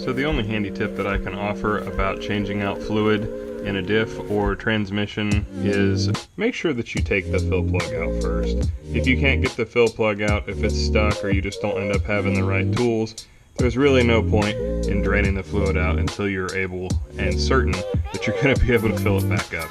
So the only handy tip that I can offer about changing out fluid in a diff or transmission is make sure that you take the fill plug out first. If you can't get the fill plug out, if it's stuck or you just don't end up having the right tools, there's really no point in draining the fluid out until you're able and certain that you're going to be able to fill it back up.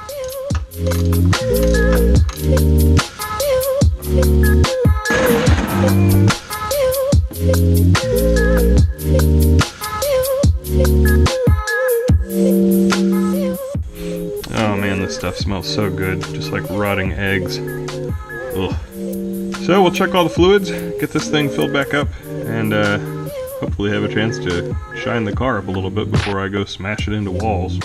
Oh man, this stuff smells so good, just like rotting eggs. Ugh. So we'll check all the fluids, get this thing filled back up, and hopefully have a chance to shine the car up a little bit before I go smash it into walls.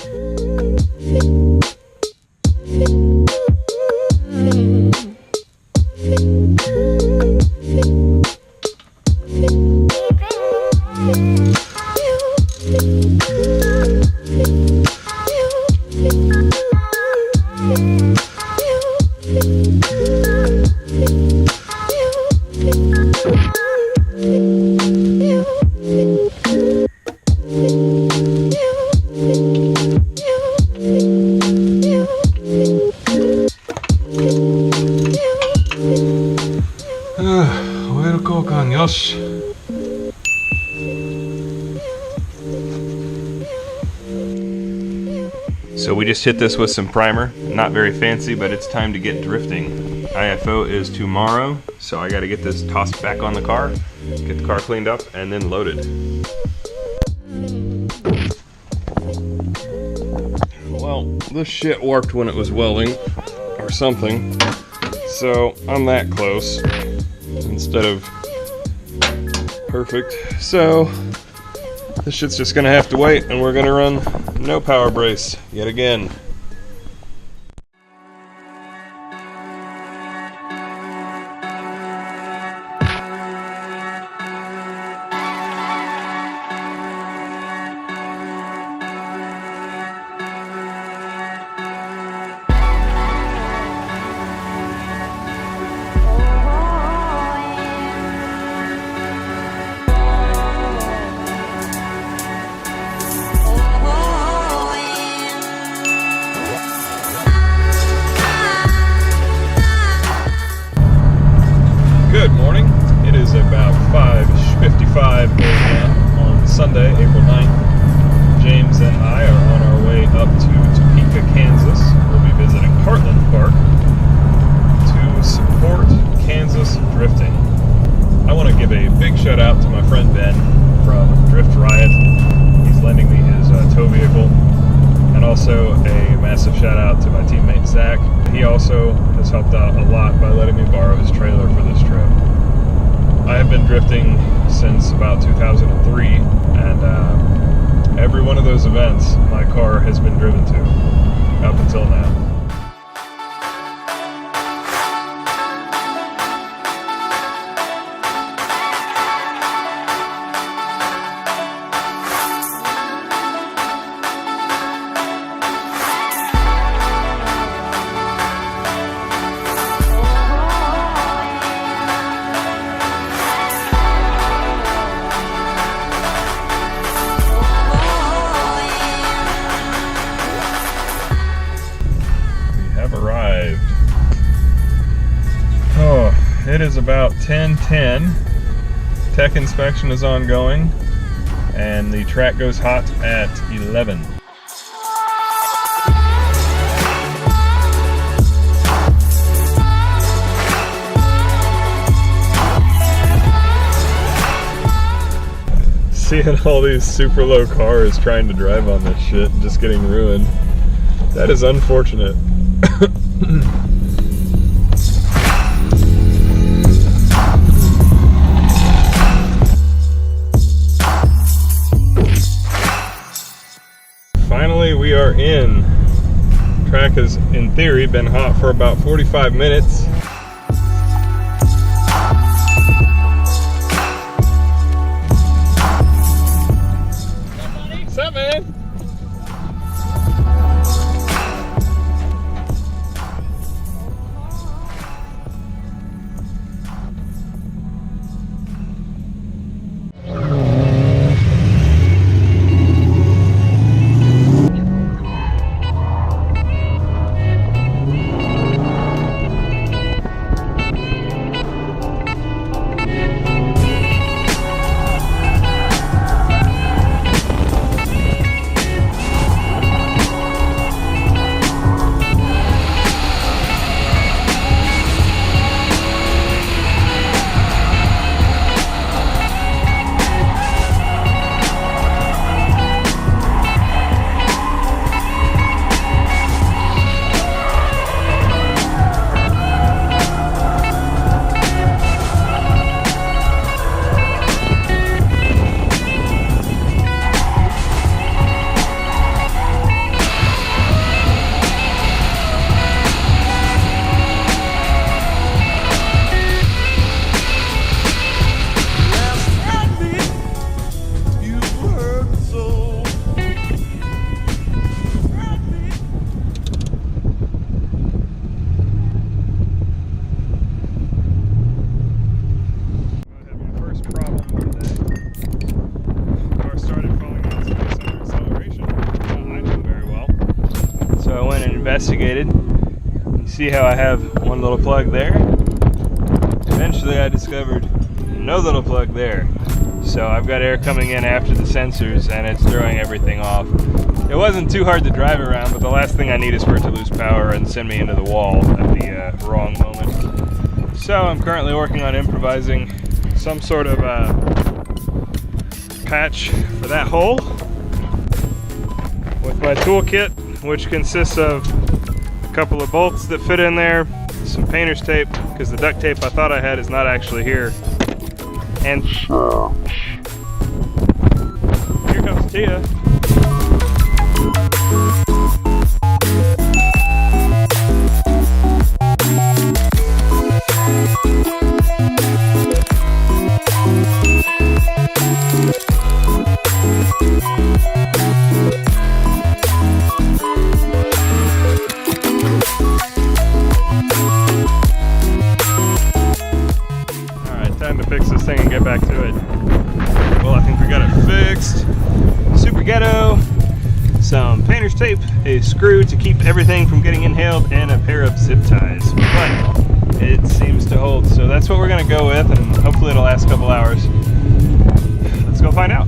So we just hit this with some primer, not very fancy, but it's time to get drifting. IFO is tomorrow, so I gotta get this tossed back on the car, get the car cleaned up, and then loaded. Well, this shit warped when it was welding, or something, so I'm that close, instead of perfect. So this shit's just gonna have to wait, and we're gonna run no power brace yet again. Good morning. It is about 5:55 a.m. on Sunday, April 9th. James and I are on our way up to Topeka, Kansas. We'll be visiting Heartland Park to support Kansas drifting. I want to give a big shout out to my friend Ben from Drift Riot. He's lending me his tow vehicle. And also a massive shout out to my teammate Zach. He also has helped out a lot by letting me borrow his trailer for this trip. I have been drifting since about 2003, and every one of those events my car has been driven to up until now. It is about 10:10. Tech inspection is ongoing, and the track goes hot at 11. Seeing all these super low cars trying to drive on this shit and just getting ruined, that is unfortunate. Finally, we are in. Track has, in theory, been hot for about 45 minutes. What's up, man? investigated. You see how I have one little plug there? Eventually I discovered no little plug there. So I've got air coming in after the sensors and it's throwing everything off. It wasn't too hard to drive around, but the last thing I need is for it to lose power and send me into the wall at the wrong moment. So I'm currently working on improvising some sort of patch for that hole with my toolkit, which consists of a couple of bolts that fit in there, some painter's tape, because the duct tape I thought I had is not actually here, and here comes Tia. Time to fix this thing and get back to it. Well, I think we got it fixed. Super ghetto, some painter's tape, a screw to keep everything from getting inhaled, and a pair of zip ties. But it seems to hold, so that's what we're gonna go with, and hopefully it'll last a couple hours. Let's go find out.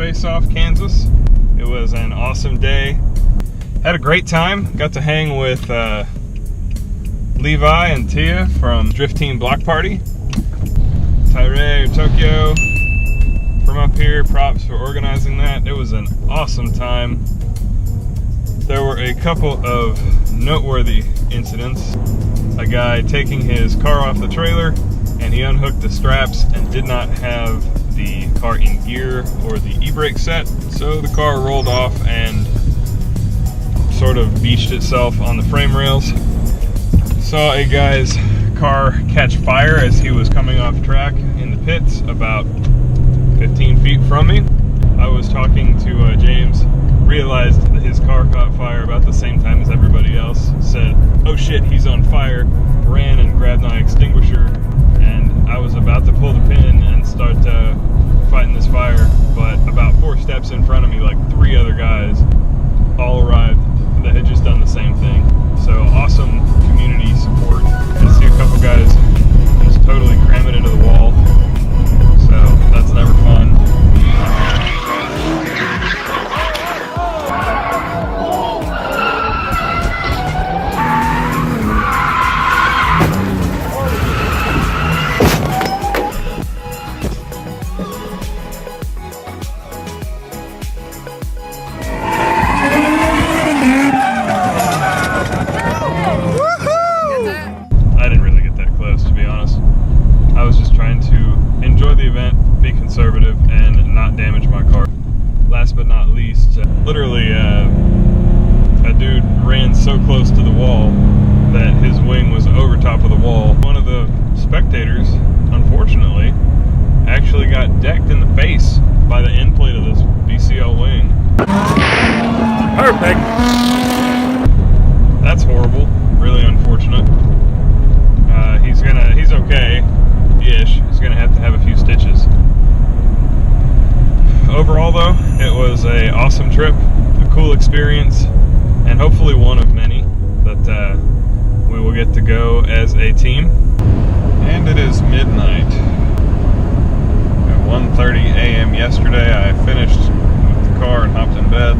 Face-Off, Kansas. It was an awesome day. Had a great time. Got to hang with Levi and Tia from Drift Team Block Party. Tyree, Tokyo from up here, props for organizing that. It was an awesome time. There were a couple of noteworthy incidents. A guy taking his car off the trailer, and he unhooked the straps and did not have the car in gear or the e-brake set, so the car rolled off and sort of beached itself on the frame rails. Saw a guy's car catch fire as he was coming off track in the pits about 15 feet from me. I was talking to James, realized that his car caught fire about the same time as everybody else, said, "Oh shit, he's on fire," ran and grabbed my extinguisher, and I was about to pull the pin and start fighting this fire, but about 4 steps in front of me, like 3 other guys all arrived that had just done the same thing. So awesome community support. I see a couple guys just totally cram it into the wall, so that's never fun. Last but not least, literally a dude ran so close to the wall that his wing was over top of the wall. One of the spectators, unfortunately, actually got decked in the face by the end plate of this BCL wing. Perfect! That's horrible. Really unfortunate. He's okay-ish. He's gonna have to have a few stitches. Overall, though, it was an awesome trip, a cool experience, and hopefully one of many that we will get to go as a team. And it is midnight. At 1:30 a.m. yesterday, I finished with the car and hopped in bed.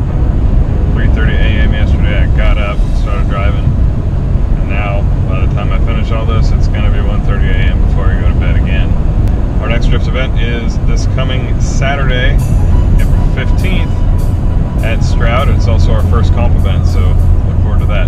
3:30 a.m. yesterday, I got up and started driving. And now, by the time I finish all this, it's going to be 1:30 a.m. before I go to bed again. Our next Drift event is this coming Saturday, April 15th at Stroud. It's also our first comp event, so look forward to that.